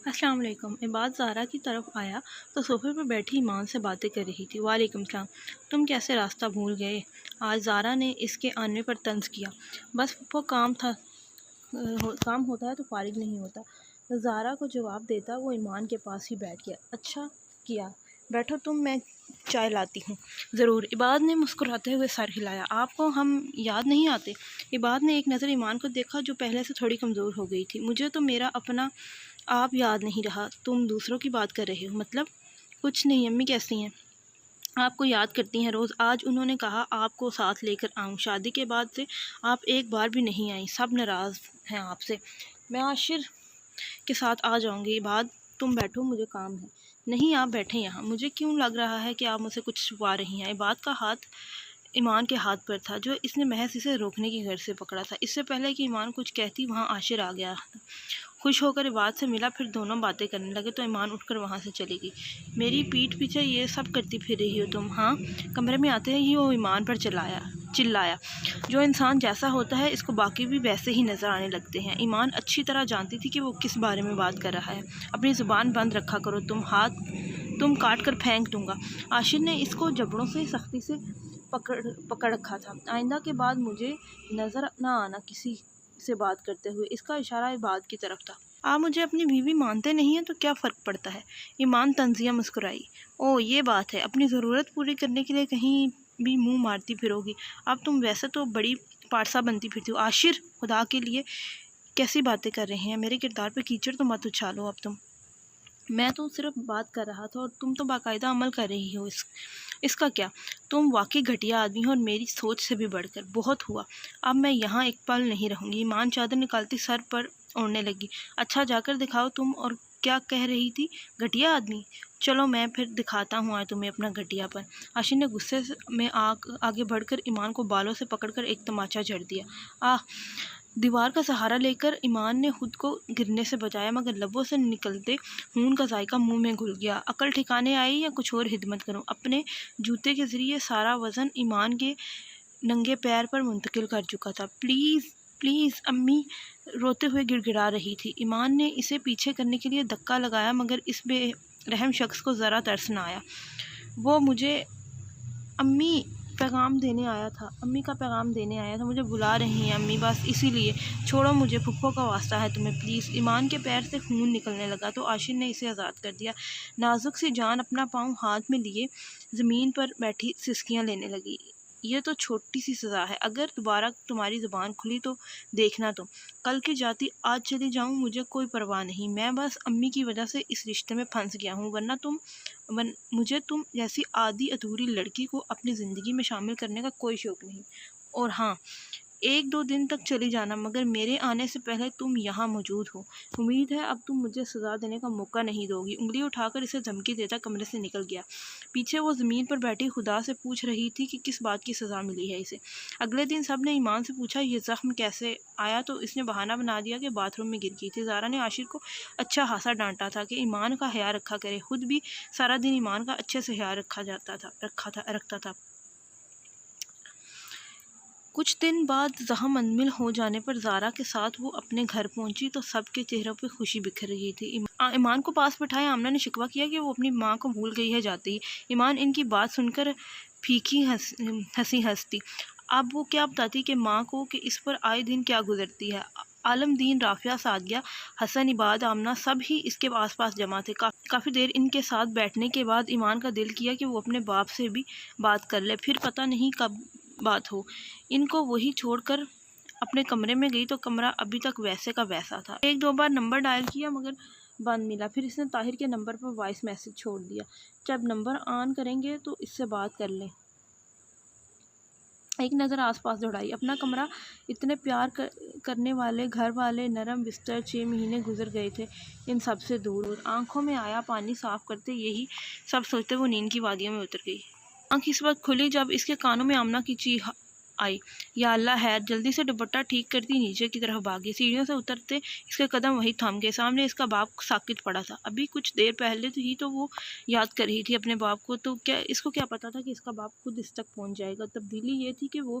السلام علیکم۔ عباد زارا کی طرف آیا تو صوفے پر بیٹھی ایمان سے باتیں کر رہی تھی۔ وعلیکم السلام، تم کیسے راستہ بھول گئے؟ آج زارا نے اس کے آنے پر طنز کیا۔ بس وہ کام تھا، کام ہوتا ہے تو فارغ نہیں ہوتا۔ زارا کو جواب دیتا وہ ایمان کے پاس ہی بیٹھ گیا۔ اچھا کیا، بیٹھو تم، میں چائے لاتی ہوں۔ ضرور، عباد نے مسکراتے ہوئے سر ہلایا۔ آپ کو ہم یاد نہیں آتے؟ عباد نے ایک نظر ایمان کو دیکھا جو پہلے سے تھوڑی کمزور ہو گئی تھی۔ مجھے تو میرا اپنا آپ یاد نہیں رہا۔ تم دوسروں کی بات کر رہے ہو؟ مطلب؟ کچھ نہیں، امی کیسی ہیں؟ آپ کو یاد کرتی ہیں روز۔ آج انہوں نے کہا آپ کو ساتھ لے کر آؤں۔ شادی کے بعد سے آپ ایک بار بھی نہیں آئیں، سب ناراض ہیں آپ سے۔ میں عاشر کے ساتھ آ جاؤں گی۔ عباد تم بیٹھو، مجھے کام ہے۔ نہیں، آپ بیٹھیں یہاں۔ مجھے کیوں لگ رہا ہے کہ آپ مجھ سے کچھ چھپا رہی ہیں؟ عباد کا ہاتھ ایمان کے ہاتھ پر تھا جو اس نے محض اسے روکنے کی غرض سے پکڑا تھا۔ اس سے پہلے کہ ایمان کچھ کہتی وہاں عاشر آ گیا تھا۔ خوش ہو کر عباد سے ملا، پھر دونوں باتیں کرنے لگے تو ایمان اٹھ کر وہاں سے چلی گئی۔ میری پیٹھ پیچھے یہ سب کرتی پھر رہی ہو تم؟ ہاں۔ کمرے میں آتے ہی وہ ایمان پر چلایا۔ جو انسان جیسا ہوتا ہے اس کو باقی بھی ویسے ہی نظر آنے لگتے ہیں۔ ایمان اچھی طرح جانتی تھی کہ وہ کس بارے میں بات کر رہا ہے۔ اپنی زبان بند رکھا کرو، تم کاٹ کر پھینک دوں گا۔ عاشر نے اس کو جبڑوں سے سختی سے پکڑ رکھا تھا۔ آئندہ کے بعد مجھے نظر نہ آنا کسی سے بات کرتے ہوئے۔ اس کا اشارہ عباد کی طرف تھا۔ آپ مجھے اپنی بیوی مانتے نہیں ہیں تو کیا فرق پڑتا ہے؟ ایمان طنزیہ مسکرائی۔ اوہ یہ بات ہے، اپنی ضرورت پوری کرنے کے لیے کہیں بھی منہ مارتی پھرو گی۔ اب تم ویسے تو بڑی پارسا بنتی پھرتی ہو۔ عاشر، خدا کے لیے کیسی باتیں کر رہے ہیں؟ میرے کردار پہ کیچڑ تو مت اچھالو اب تم۔ میں تو صرف بات کر رہا تھا اور تم تو باقاعدہ عمل کر رہی ہو۔ اس کا کیا؟ تم واقعی گھٹیا آدمی ہو اور میری سوچ سے بھی بڑھ کر۔ بہت ہوا، اب میں یہاں ایک پل نہیں رہوں گی۔ ایمان چادر نکالتی سر پر اوڑھنے لگی۔ اچھا جا کر دکھاؤ، تم اور کیا کہہ رہی تھی؟ گھٹیا آدمی؟ چلو میں پھر دکھاتا ہوں آج تمہیں اپنا گھٹیا پن۔ عاشر نے غصے میں آگے بڑھ کر ایمان کو بالوں سے پکڑ کر ایک تماچا جڑ دیا۔ آہ! دیوار کا سہارا لے کر ایمان نے خود کو گرنے سے بچایا مگر لبوں سے نکلتے خون کا ذائقہ منہ میں گھل گیا۔ عقل ٹھکانے آئی یا کچھ اور خدمت کروں؟ اپنے جوتے کے ذریعے سارا وزن ایمان کے ننگے پیر پر منتقل کر چکا تھا۔ پلیز پلیز، امی روتے ہوئے گڑ گڑا رہی تھی۔ ایمان نے اسے پیچھے کرنے کے لیے دھکا لگایا مگر اس بے رحم شخص کو ذرا ترس نہ آیا۔ وہ مجھے امی پیغام دینے آیا تھا، امی کا پیغام دینے آیا تھا، مجھے بلا رہی ہیں امی، بس اسی لیے۔ چھوڑو مجھے، پھپھو کا واسطہ ہے تمہیں، پلیز۔ ایمان کے پیر سے خون نکلنے لگا تو عاشر نے اسے آزاد کر دیا۔ نازک سی جان اپنا پاؤں ہاتھ میں لیے زمین پر بیٹھی سسکیاں لینے لگی۔ یہ تو چھوٹی سی سزا ہے، اگر دوبارہ تمہاری زبان کھلی تو دیکھنا تم۔ کل کی جاتی آج چلی جاؤں، مجھے کوئی پرواہ نہیں، میں بس امی کی وجہ سے اس رشتے میں پھنس گیا ہوں، ورنہ مجھے تم جیسی آدھی ادھوری لڑکی کو اپنی زندگی میں شامل کرنے کا کوئی شوق نہیں۔ اور ہاں، ایک دو دن تک چلی جانا مگر میرے آنے سے پہلے تم یہاں موجود ہو۔ امید ہے اب تم مجھے سزا دینے کا موقع نہیں دو گی۔ انگلی اٹھا کر اسے دھمکی دیتا کمرے سے نکل گیا۔ پیچھے وہ زمین پر بیٹھی خدا سے پوچھ رہی تھی کہ کس بات کی سزا ملی ہے اسے۔ اگلے دن سب نے ایمان سے پوچھا یہ زخم کیسے آیا تو اس نے بہانہ بنا دیا کہ باتھ روم میں گر گئی تھی۔ زارا نے عاشر کو اچھا خاصا ڈانٹا تھا کہ ایمان کا خیال رکھا کرے، خود بھی سارا دن ایمان کا اچھے سے خیال رکھتا تھا۔ کچھ دن بعد زخم منمل ہو جانے پر زارا کے ساتھ وہ اپنے گھر پہنچی تو سب کے چہروں پہ خوشی بکھر رہی تھی۔ ایمان کو پاس بٹھائے آمنہ نے شکوہ کیا کہ وہ اپنی ماں کو بھول گئی ہے جاتے ہی۔ ایمان ان کی بات سن کر پھیکی ہنسی ہنستی۔ اب وہ کیا بتاتی کہ ماں کو کہ اس پر آئے دن کیا گزرتی ہے۔ عالم دین، رافعہ، سعدیہ، حسن، عباد، آمنہ سب ہی اس کے آس پاس جمع تھے۔ کافی دیر ان کے ساتھ بیٹھنے کے بعد ایمان کا دل کیا کہ وہ اپنے باپ سے بھی بات کر لے، پھر پتہ نہیں کب بات ہو۔ ان کو وہی چھوڑ کر اپنے کمرے میں گئی تو کمرہ ابھی تک ویسے کا ویسا تھا۔ ایک دو بار نمبر ڈائل کیا مگر بند ملا، پھر اس نے طاہر کے نمبر پر وائس میسج چھوڑ دیا، جب نمبر آن کریں گے تو اس سے بات کر لیں۔ ایک نظر آس پاس دوڑائی، اپنا کمرہ، اتنے پیار کرنے والے گھر والے، نرم بستر، 6 مہینے گزر گئے تھے ان سب سے دور۔ آنکھوں میں آیا پانی صاف کرتے یہی سب سوچتے وہ نیند کی وادیوں میں اتر گئی۔ آنکھ اس وقت کھلی جب اس کے کانوں میں آمنہ کی چیخ آئی، یا اللہ خیر! جلدی سے دوپٹہ ٹھیک کرتی نیچے کی طرف بھاگی۔ سیڑھیوں سے اترتے اس کے قدم وہیں تھم گئے۔ سامنے اس کا باپ ساکت پڑا تھا۔ ابھی کچھ دیر پہلے ہی تو وہ یاد کر رہی تھی اپنے باپ کو، تو اس کو کیا پتا تھا کہ اس کا باپ خود اس تک پہنچ جائے گا۔ تبدیلی یہ تھی کہ وہ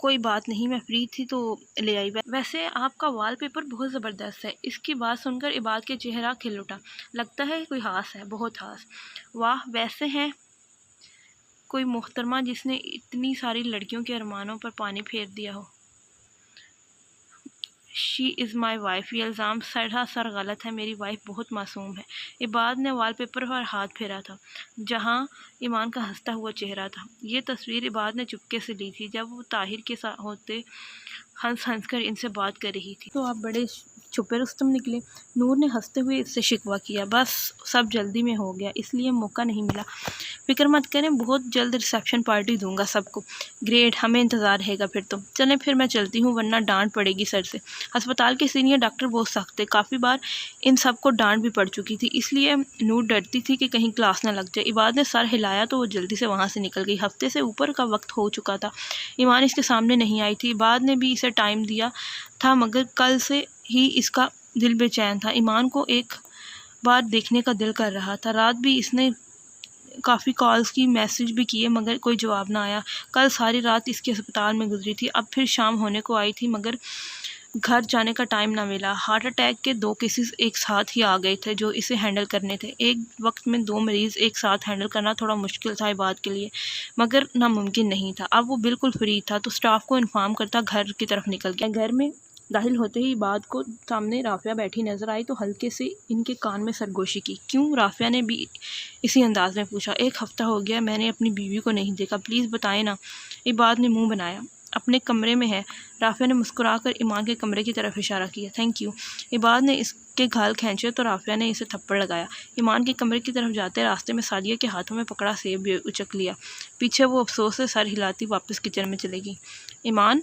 کوئی بات نہیں، میں فری تھی تو لے آئی۔ ویسے آپ کا وال پیپر بہت زبردست ہے۔ اس کی بات سن کر عباد کے چہرہ کھل اٹھا۔ لگتا ہے کوئی خاص ہے، بہت خاص۔ واہ، ویسے ہیں کوئی محترمہ جس نے اتنی ساری لڑکیوں کے ارمانوں پر پانی پھیر دیا ہو۔ شی از مائی وائف، یہ الزام سراسر غلط ہے، میری وائف بہت معصوم ہے۔ عباد نے وال پیپر پر ہاتھ پھیرا تھا جہاں ایمان کا ہنستا ہوا چہرہ تھا۔ یہ تصویر عباد نے چپکے سے لی تھی جب وہ طاہر کے ساتھ ہوتے ہنس کر ان سے بات کر رہی تھی۔ تو آپ بڑے چھپے رستم نکلے، نور نے ہنستے ہوئے اس سے شکوہ کیا۔ بس سب جلدی میں ہو گیا، اس لیے موقع نہیں ملا۔ فکر مت کریں، بہت جلد ریسیپشن پارٹی دوں گا سب کو۔ گریٹ، ہمیں انتظار رہے گا پھر تو۔ چلیں پھر میں چلتی ہوں ورنہ ڈانٹ پڑے گی سر سے۔ ہسپتال کے سینئر ڈاکٹر بہت سخت تھے، کافی بار ان سب کو ڈانٹ بھی پڑ چکی تھی، اس لیے نور ڈرتی تھی کہ کہیں کلاس نہ لگ جائے۔ عباد نے سر ہلایا تو وہ جلدی سے وہاں سے نکل گئی۔ ہفتے سے اوپر کا وقت ہو چکا تھا، ایمان اس کے سامنے نہیں آئی تھی۔ عباد نے بھی اسے ٹائم دیا تھا مگر کل سے ہی اس کا دل بے چین تھا۔ ایمان کو ایک بار دیکھنے کا دل کر رہا تھا۔ رات بھی اس نے کافی کالز کی، میسج بھی کیے مگر کوئی جواب نہ آیا۔ کل ساری رات اس کے ہسپتال میں گزری تھی، اب پھر شام ہونے کو آئی تھی مگر گھر جانے کا ٹائم نہ ملا۔ ہارٹ اٹیک کے 2 کیسز ایک ساتھ ہی آ گئے تھے جو اسے ہینڈل کرنے تھے۔ ایک وقت میں 2 مریض ایک ساتھ ہینڈل کرنا تھوڑا مشکل تھا عباد کے لیے مگر ناممکن نہیں تھا۔ اب وہ بالکل فری تھا تو سٹاف کو انفارم کرتا گھر کی طرف نکل گیا۔ گھر میں داخل ہوتے ہی عباد کو سامنے رافعہ بیٹھی نظر آئی تو ہلکے سے ان کے کان میں سرگوشی کی۔ کیوں؟ رافعہ نے بھی اسی انداز میں پوچھا۔ 1 ہفتہ ہو گیا میں نے اپنی بیوی کو نہیں دیکھا، پلیز بتائیں نا۔ عباد نے منہ بنایا۔ اپنے کمرے میں ہے، رافعہ نے مسکرا کر ایمان کے کمرے کی طرف اشارہ کیا۔ Thank you. عباد نے اس کے گھال کھینچے تو رافعہ نے اسے تھپڑ لگایا۔ ایمان کے کمرے کی طرف جاتے راستے میں سعدیہ کے ہاتھوں میں پکڑا سیب بھی اچک لیا۔ پیچھے وہ افسوس سے سر ہلاتی واپس کچن میں چلے گی۔ ایمان،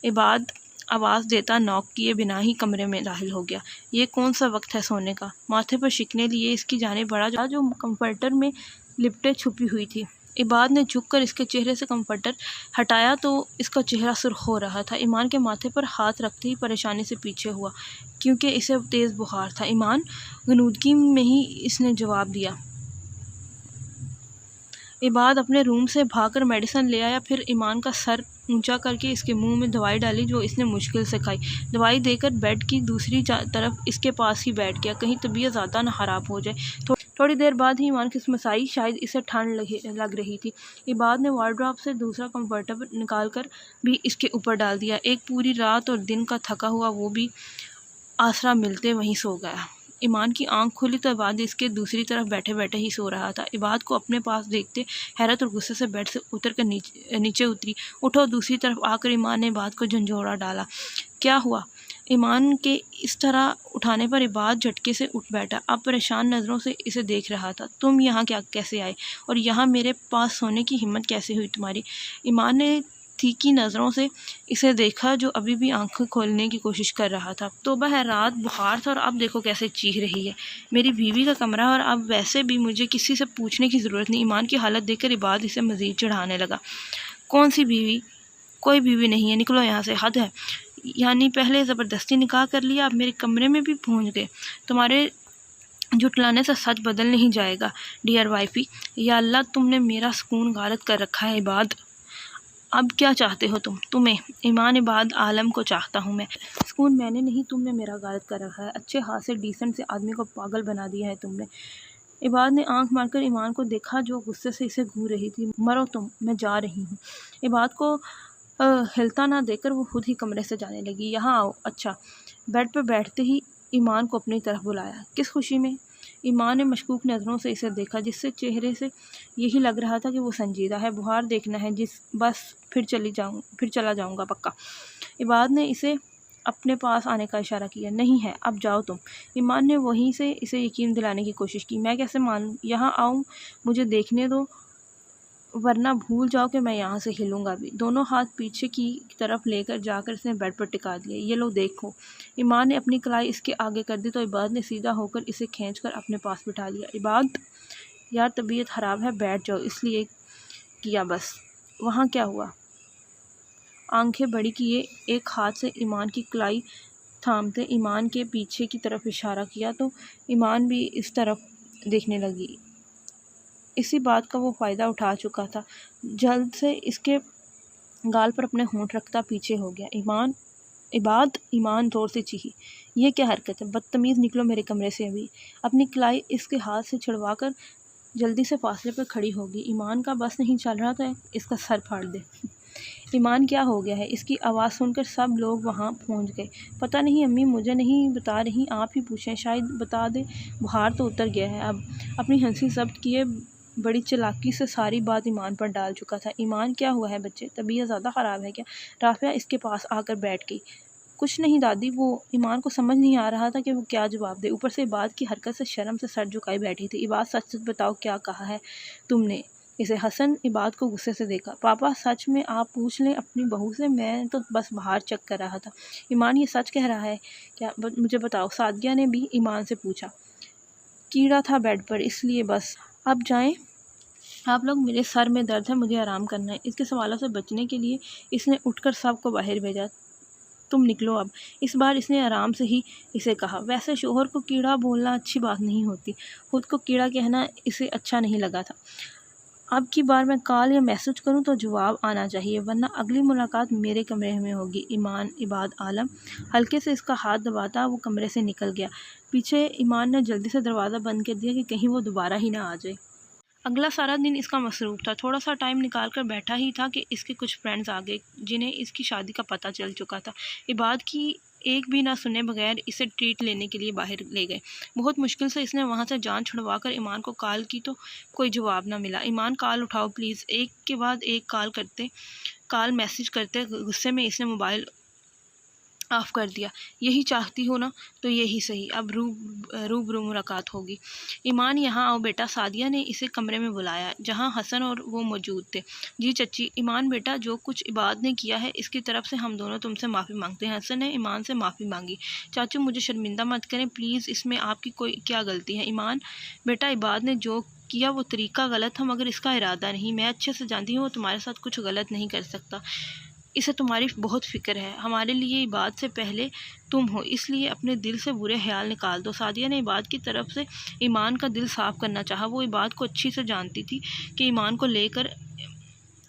عباد آواز دیتا نوک کیے بنا ہی کمرے میں داخل ہو گیا۔ یہ کون سا وقت ہے سونے کا؟ ماتھے پر شکنے لیے اس کی جانب بڑھا جو کمفرٹر میں لپٹے چھپی ہوئی تھی۔ عباد نے جھک کر اس کے چہرے سے کمفرٹر ہٹایا تو اس کا چہرہ سرخ ہو رہا تھا۔ ایمان کے ماتھے پر ہاتھ رکھتے ہی پریشانی سے پیچھے ہوا کیونکہ اسے تیز بخار تھا۔ ایمان، غنودگی میں ہی اس نے جواب دیا۔ عباد اپنے روم سے بھاگ کر میڈیسن لے آیا، پھر ایمان کا سر اونچا کر کے اس کے منہ میں دوائی ڈالی جو اس نے مشکل سے کھائی۔ دوائی دے کر بیڈ کی دوسری طرف اس کے پاس ہی بیٹھ گیا، کہیں طبیعت زیادہ نہ خراب ہو جائے۔ تھوڑی دیر بعد ہی ایمان کسمسائی، شاید اسے ٹھنڈ لگ رہی تھی۔ عباد نے وارڈروب سے دوسرا کمفرٹر نکال کر بھی اس کے اوپر ڈال دیا۔ ایک پوری رات اور دن کا تھکا ہوا وہ بھی آسرا ملتے وہیں سو گیا۔ ایمان کی آنکھ کھلی تو عباد اس کے دوسری طرف بیٹھے بیٹھے ہی سو رہا تھا۔ عباد کو اپنے پاس دیکھتے حیرت اور غصے سے بیڈ سے اتر کر نیچے اتری۔ اٹھو۔ دوسری طرف آ کر ایمان نے عباد کو جھنجھوڑا ڈالا۔ کیا ہوا؟ ایمان کے اس طرح اٹھانے پر عباد جھٹکے سے اٹھ بیٹھا، اب پریشان نظروں سے اسے دیکھ رہا تھا۔ تم یہاں کیسے آئے اور یہاں میرے پاس سونے کی ہمت کیسے ہوئی تمہاری؟ ایمان نے تیکھی نظروں سے اسے دیکھا جو ابھی بھی آنکھیں کھولنے کی کوشش کر رہا تھا۔ توبہ ہے، رات بخار تھا اور اب دیکھو کیسے چیخ رہی ہے۔ میری بیوی کا کمرہ اور اب ویسے بھی مجھے کسی سے پوچھنے کی ضرورت نہیں۔ ایمان کی حالت دیکھ کر عباد اسے مزید چڑھانے لگا۔ کون سی بیوی؟ کوئی بیوی نہیں ہے، نکلو یہاں سے، حد ہے۔ یعنی پہلے زبردستی نکاح کر لیا، اب میرے کمرے میں بھی پہنچ گئے۔ تمہارے جھٹلانے سے سچ بدل نہیں جائے گا ڈیئر وائفی۔ یا اللہ، تم نے میرا سکون غارت کر رکھا ہے عباد۔ اب کیا چاہتے ہو تمہیں؟ ایمان، عباد عالم کو چاہتا ہوں میں۔ سکون میں نے نہیں، تم نے میرا غارت کر رکھا ہے۔ اچھے ہاتھ سے ڈیسنٹ سے آدمی کو پاگل بنا دیا ہے تم نے۔ عباد نے آنکھ مار کر ایمان کو دیکھا جو غصے سے اسے گھور رہی تھی۔ مرو تم، میں جا رہی ہوں۔ عباد کو ہلتا نہ دیکھ کر وہ خود ہی کمرے سے جانے لگی۔ یہاں آؤ۔ اچھا۔ بیڈ پر بیٹھتے ہی ایمان کو اپنی طرف بلایا۔ کس خوشی میں؟ ایمان نے مشکوک نظروں سے اسے دیکھا جس سے چہرے سے یہی لگ رہا تھا کہ وہ سنجیدہ ہے۔ بخار دیکھنا ہے بس، پھر چلا جاؤں گا پکا۔ عباد نے اسے اپنے پاس آنے کا اشارہ کیا۔ نہیں ہے، اب جاؤ تم۔ ایمان نے وہیں سے اسے یقین دلانے کی کوشش کی۔ میں کیسے مانوں؟ یہاں آؤں، مجھے دیکھنے دو، ورنہ بھول جاؤ کہ میں یہاں سے ہلوں گا بھی۔ دونوں ہاتھ پیچھے کی طرف لے کر جا کر اس نے بیڈ پر ٹکا دیا۔ یہ لو دیکھو۔ ایمان نے اپنی کلائی اس کے آگے کر دی تو عباد نے سیدھا ہو کر اسے کھینچ کر اپنے پاس بٹھا لیا۔ عباد، یار طبیعت خراب ہے، بیٹھ جاؤ، اس لیے کیا بس۔ وہاں کیا ہوا؟ آنکھیں بڑی کیے ایک ہاتھ سے ایمان کی کلائی تھامتے ایمان کے پیچھے کی طرف اشارہ کیا تو ایمان بھی اس طرف دیکھنے لگی۔ اسی بات کا وہ فائدہ اٹھا چکا تھا۔ جلد سے اس کے گال پر اپنے ہونٹ رکھتا پیچھے ہو گیا۔ ایمان زور سے چیخی، یہ کیا حرکت ہے؟ بدتمیز، نکلو میرے کمرے سے ابھی۔ اپنی کلائی اس کے ہاتھ سے چھڑوا کر جلدی سے فاصلے پر کھڑی ہوگی۔ ایمان کا بس نہیں چل رہا تھا اس کا سر پھاڑ دے۔ ایمان کیا ہو گیا ہے؟ اس کی آواز سن کر سب لوگ وہاں پہنچ گئے۔ پتہ نہیں امی، مجھے نہیں بتا رہی، آپ ہی پوچھیں، شاید بتا دے۔ بخار تو اتر گیا ہے اب۔ اپنی ہنسی ضبط کیے بڑی چالاکی سے ساری بات ایمان پر ڈال چکا تھا۔ ایمان کیا ہوا ہے بچے؟ طبیعت زیادہ خراب ہے کیا؟ رافعہ اس کے پاس آ کر بیٹھ گئی۔ کچھ نہیں دادی، وہ ایمان کو سمجھ نہیں آ رہا تھا کہ وہ کیا جواب دے، اوپر سے عباد کی حرکت سے شرم سے سر جھکائے بیٹھی تھی۔ عباد، سچ سچ بتاؤ کیا کہا ہے تم نے اسے؟ حسن عباد کو غصے سے دیکھا۔ پاپا سچ میں آپ پوچھ لیں اپنی بہو سے، میں تو بس باہر چیک کر رہا تھا۔ ایمان یہ سچ کہہ رہا ہے کیا؟ مجھے بتاؤ۔ سعدیہ نے بھی ایمان سے پوچھا۔ کیڑا تھا بیڈ پر، اس لیے بس۔ اب جائیں آپ لوگ، میرے سر میں درد ہے، مجھے آرام کرنا ہے۔ اس کے سوالوں سے بچنے کے لیے اس نے اٹھ کر سب کو باہر بھیجا۔ تم نکلو اب۔ اس بار اس نے آرام سے ہی اسے کہا۔ ویسے شوہر کو کیڑا بولنا اچھی بات نہیں ہوتی، خود کو کیڑا کہنا اسے اچھا نہیں لگا تھا۔ اب کی بار میں کال یا میسج کروں تو جواب آنا چاہیے، ورنہ اگلی ملاقات میرے کمرے میں ہوگی۔ ایمان، عباد، عالم۔ ہلکے سے اس کا ہاتھ دباتا وہ کمرے سے نکل گیا۔ پیچھے ایمان نے جلدی سے دروازہ بند کر دیا کہ کہیں وہ دوبارہ ہی نہ آ جائے۔ اگلا سارا دن اس کا مصروف تھا۔ تھوڑا سا ٹائم نکال کر بیٹھا ہی تھا کہ اس کے کچھ فرینڈز آ گئے جنہیں اس کی شادی کا پتہ چل چکا تھا۔ عباد کی ایک بھی نہ سنے بغیر اسے ٹریٹ لینے کے لیے باہر لے گئے۔ بہت مشکل سے اس نے وہاں سے جان چھڑوا کر ایمان کو کال کی تو کوئی جواب نہ ملا۔ ایمان کال اٹھاؤ پلیز، ایک کے بعد ایک کال میسج کرتے غصے میں اس نے موبائل آف کر دیا۔ یہی چاہتی ہو نا، تو یہی صحیح، اب روبرو ملاقات ہوگی۔ ایمان یہاں آؤ بیٹا، سعدیہ نے اسے کمرے میں بلایا جہاں حسن اور وہ موجود تھے۔ جی چچی۔ ایمان بیٹا، جو کچھ عباد نے کیا ہے اس کی طرف سے ہم دونوں تم سے معافی مانگتے ہیں۔ حسن نے ایمان سے معافی مانگی۔ چاچو مجھے شرمندہ مت کریں پلیز، اس میں آپ کی کیا غلطی ہے؟ ایمان بیٹا، عباد نے جو کیا وہ طریقہ غلط تھا مگر اس کا ارادہ نہیں۔ میں اچھے سے جانتی ہوں وہ تمہارے ساتھ کچھ غلط نہیں کر سکتا، اسے تمہاری بہت فکر ہے۔ ہمارے لیے عباد سے پہلے تم ہو، اس لیے اپنے دل سے برے خیال نکال دو۔ سعدیہ نے عباد کی طرف سے ایمان کا دل صاف کرنا چاہا۔ وہ عباد کو اچھی سے جانتی تھی کہ ایمان کو لے کر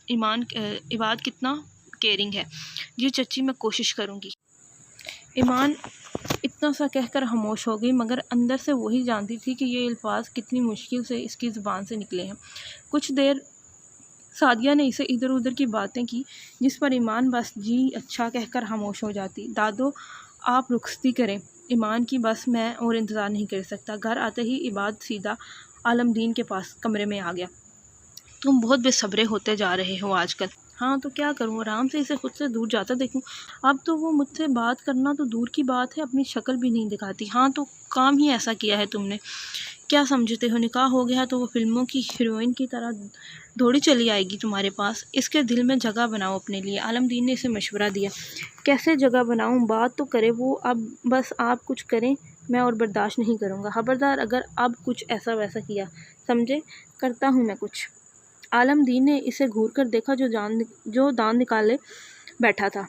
عباد کتنا کیئرنگ ہے۔ جی چچی، میں کوشش کروں گی۔ ایمان اتنا سا کہہ کر خاموش ہو گئی، مگر اندر سے وہی جانتی تھی کہ یہ الفاظ کتنی مشکل سے اس کی زبان سے نکلے ہیں۔ کچھ دیر سعدیہ نے اسے ادھر ادھر کی باتیں کی جس پر ایمان بس جی اچھا کہہ کر خاموش ہو جاتی۔ دادو آپ رخصتی کریں ایمان کی، بس میں اور انتظار نہیں کر سکتا۔ گھر آتے ہی عباد سیدھا عالم دین کے پاس کمرے میں آ گیا۔ تم بہت بے صبرے ہوتے جا رہے ہو آج کل۔ ہاں تو کیا کروں، آرام سے اسے خود سے دور جاتا دیکھوں۔ اب تو وہ مجھ سے بات کرنا تو دور کی بات ہے، اپنی شکل بھی نہیں دکھاتی۔ ہاں تو کام ہی ایسا کیا ہے تم نے، کیا سمجھتے ہو؟ نکاح ہو گیا تو وہ فلموں کی ہیروئن کی طرح دوڑی چلی آئے گی تمہارے پاس۔ اس کے دل میں جگہ بناؤ اپنے لیے۔ عالم دین نے اسے مشورہ دیا۔ کیسے جگہ بناؤں؟ بات تو کرے وہ، اب بس آپ کچھ کریں، میں اور برداشت نہیں کروں گا۔ خبردار اگر اب کچھ ایسا ویسا کیا، سمجھے؟ کرتا ہوں میں کچھ۔ عالم دین نے اسے گھور کر دیکھا جو دان نکالے بیٹھا تھا۔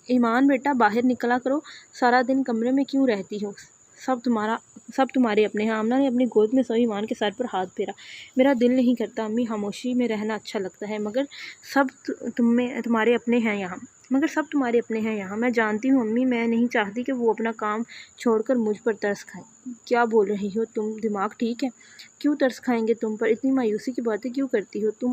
ایمان بیٹا، باہر نکلا کرو، سارا دن کمرے میں کیوں رہتی ہو؟ سب تمہارے اپنے ہیں۔ آمنہ نے اپنی گود میں سوئی ایمان کے سر پر ہاتھ پھیرا۔ میرا دل نہیں کرتا امی، خاموشی میں رہنا اچھا لگتا ہے، مگر سب تمہارے اپنے ہیں یہاں۔ میں جانتی ہوں امی، میں نہیں چاہتی کہ وہ اپنا کام چھوڑ کر مجھ پر ترس کھائیں۔ کیا بول رہی ہو تم؟ دماغ ٹھیک ہے؟ کیوں ترس کھائیں گے تم پر؟ اتنی مایوسی کی باتیں کیوں کرتی ہو تم؟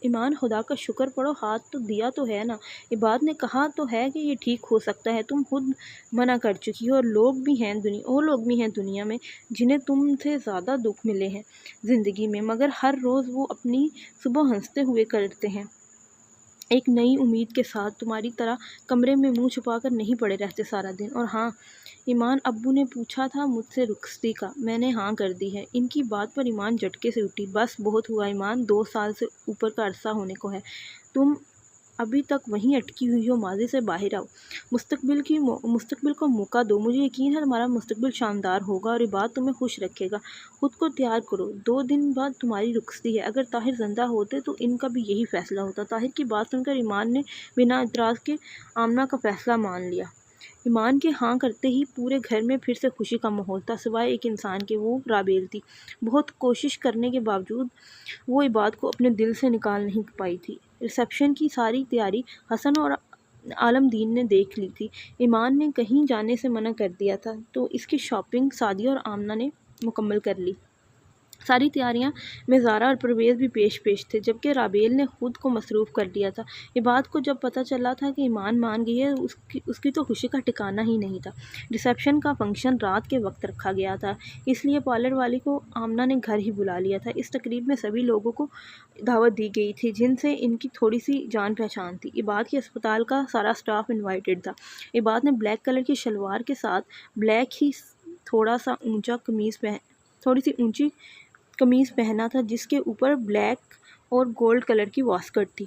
ایمان خدا کا شکر پڑھو، ہاتھ تو دیا تو ہے نا۔ عباد نے کہا تو ہے کہ یہ ٹھیک ہو سکتا ہے، تم خود منع کر چکی ہو، اور لوگ بھی ہیں دنیا میں جنہیں تم سے زیادہ دکھ ملے ہیں زندگی میں، مگر ہر روز وہ اپنی صبح ہنستے ہوئے کرتے ہیں، ایک نئی امید کے ساتھ۔ تمہاری طرح کمرے میں منہ چھپا کر نہیں پڑے رہتے سارا دن۔ اور ہاں ایمان، ابو نے پوچھا تھا مجھ سے رخصتی کا، میں نے ہاں کر دی ہے۔ ان کی بات پر ایمان جھٹکے سے اٹھی۔ بس بہت ہوا ایمان، 2 سال سے اوپر کا عرصہ ہونے کو ہے، تم ابھی تک وہیں اٹکی ہوئی ہو۔ ماضی سے باہر آؤ، مستقبل کو موقع دو۔ مجھے یقین ہے تمہارا مستقبل شاندار ہوگا اور عباد تمہیں خوش رکھے گا۔ خود کو تیار کرو، 2 دن بعد تمہاری رخصتی ہے۔ اگر طاہر زندہ ہوتے تو ان کا بھی یہی فیصلہ ہوتا۔ طاہر کی بات سن کر ایمان نے بنا اعتراض کے آمنہ کا فیصلہ مان لیا۔ ایمان کے ہاں کرتے ہی پورے گھر میں پھر سے خوشی کا ماحول تھا، سوائے ایک انسان کے، وہ رابیل تھی۔ بہت کوشش کرنے کے باوجود وہ عباد کو اپنے دل سے نکال نہیں پائی تھی۔ ریسیپشن کی ساری تیاری حسن اور عالم دین نے دیکھ لی تھی۔ ایمان نے کہیں جانے سے منع کر دیا تھا تو اس کی شاپنگ سعدیہ اور آمنہ نے مکمل کر لی۔ ساری تیاریاں میں زارا اور پرویز بھی پیش تھے، جبکہ رابیل نے خود کو مصروف کر دیا تھا۔ عباد کو جب پتہ چلا تھا کہ ایمان مان گئی ہے، اس کی تو خوشی کا ٹھکانہ ہی نہیں تھا۔ ریسیپشن کا فنکشن رات کے وقت رکھا گیا تھا، اس لیے پارلر والی کو آمنہ نے گھر ہی بلا لیا تھا۔ اس تقریب میں سبھی لوگوں کو دعوت دی گئی تھی جن سے ان کی تھوڑی سی جان پہچان تھی۔ عباد کے اسپتال کا سارا سٹاف انوائٹڈ تھا۔ عباد نے بلیک کلر کی شلوار کے ساتھ بلیک ہی تھوڑی سی اونچی قمیض پہنا تھا، جس کے اوپر بلیک اور گولڈ کلر کی واسکٹ تھی۔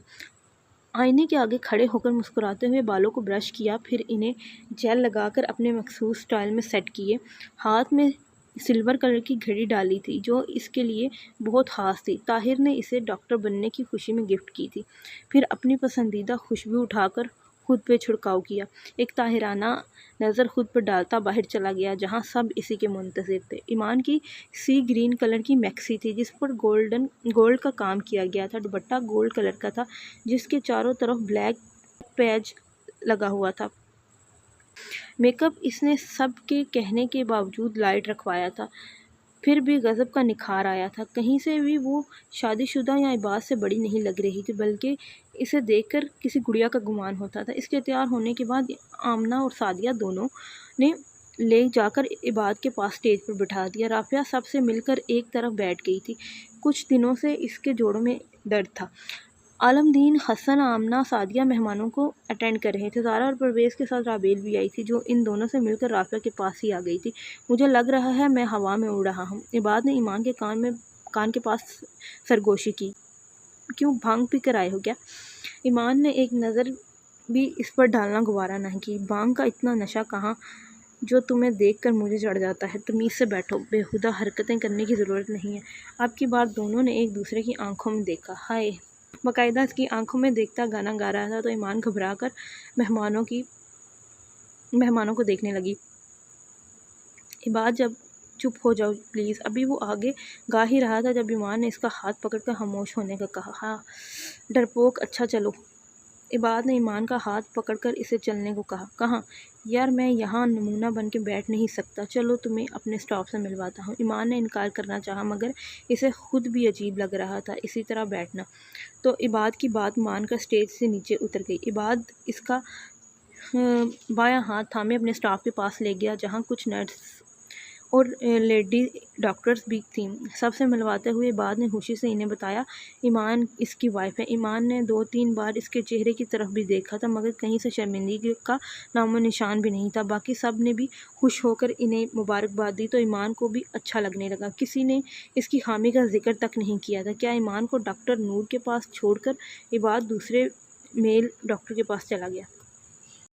آئینے کے آگے کھڑے ہو کر مسکراتے ہوئے بالوں کو برش کیا، پھر انہیں جیل لگا کر اپنے مخصوص سٹائل میں سیٹ کیے۔ ہاتھ میں سلور کلر کی گھڑی ڈالی تھی جو اس کے لیے بہت خاص تھی، طاہر نے اسے ڈاکٹر بننے کی خوشی میں گفٹ کی تھی۔ پھر اپنی پسندیدہ خوشبو اٹھا کر خود پہ چھڑکاؤ کیا، ایک طاہرانہ نظر خود پر ڈالتا باہر چلا گیا جہاں سب اسی کے منتظر تھے۔ ایمان کی سی گرین کلر کی میکسی تھی جس پر گولڈ کا کام کیا گیا تھا، دوپٹہ گولڈ کلر کا تھا جس کے چاروں طرف بلیک پیچ لگا ہوا تھا۔ میک اپ اس نے سب کے کہنے کے باوجود لائٹ رکھوایا تھا، پھر بھی غضب کا نکھار آیا تھا۔ کہیں سے بھی وہ شادی شدہ یا عباد سے بڑی نہیں لگ رہی تھی، بلکہ اسے دیکھ کر کسی گڑیا کا گمان ہوتا تھا۔ اس کے تیار ہونے کے بعد آمنہ اور سعدیہ دونوں نے لے جا کر عباد کے پاس اسٹیج پر بٹھا دیا۔ رافعہ سب سے مل کر ایک طرف بیٹھ گئی تھی، کچھ دنوں سے اس کے جوڑوں میں درد تھا۔ عالم دین، حسن، آمنہ، سعدیہ مہمانوں کو اٹینڈ کر رہے تھے۔ زارا اور پرویز کے ساتھ رابیل بھی آئی تھی جو ان دونوں سے مل کر رافعہ کے پاس ہی آ گئی تھی۔ مجھے لگ رہا ہے میں ہوا میں اڑ رہا ہوں، عباد نے ایمان کے کان کے پاس سرگوشی کی۔ کیوں، بھانگ پی کر آئے ہو کیا؟ ایمان نے ایک نظر بھی اس پر ڈالنا گوارا نہ کی۔ بھانگ کا اتنا نشہ کہاں جو تمہیں دیکھ کر مجھے چڑھ جاتا ہے، تمیز سے بیٹھو، بیہودہ حرکتیں کرنے کی ضرورت نہیں ہے۔ اب کی بات دونوں نے ایک دوسرے کی آنکھوں میں دیکھا۔ ہائے، باقاعدہ اس کی آنکھوں میں دیکھتا گانا گا رہا تھا تو ایمان گھبرا کر مہمانوں کو دیکھنے لگی۔ عباد، جب چپ ہو جاؤ پلیز۔ ابھی وہ آگے گا ہی رہا تھا جب ایمان نے اس کا ہاتھ پکڑ کر خاموش ہونے کا کہا۔ ہاں ڈرپوک، اچھا چلو۔ عباد نے ایمان کا ہاتھ پکڑ کر اسے چلنے کو کہا۔ کہاں؟ یار میں یہاں نمونہ بن کے بیٹھ نہیں سکتا، چلو تمہیں اپنے سٹاف سے ملواتا ہوں۔ ایمان نے انکار کرنا چاہا مگر اسے خود بھی عجیب لگ رہا تھا اسی طرح بیٹھنا، تو عباد کی بات مان کر اسٹیج سے نیچے اتر گئی۔ عباد اس کا بایاں ہاتھ تھامے اپنے سٹاف کے پاس لے گیا جہاں کچھ نرس اور لیڈی ڈاکٹرز بھی تھیں۔ سب سے ملواتے ہوئے عباد نے خوشی سے انہیں بتایا ایمان اس کی وائف ہے۔ ایمان نے 2-3 بار اس کے چہرے کی طرف بھی دیکھا تھا مگر کہیں سے شرمندگی کا نام و نشان بھی نہیں تھا۔ باقی سب نے بھی خوش ہو کر انہیں مبارکباد دی تو ایمان کو بھی اچھا لگنے لگا۔ کسی نے اس کی خامی کا ذکر تک نہیں کیا تھا۔ کیا ایمان کو ڈاکٹر نور کے پاس چھوڑ کر عباد دوسرے میل ڈاکٹر کے پاس چلا گیا؟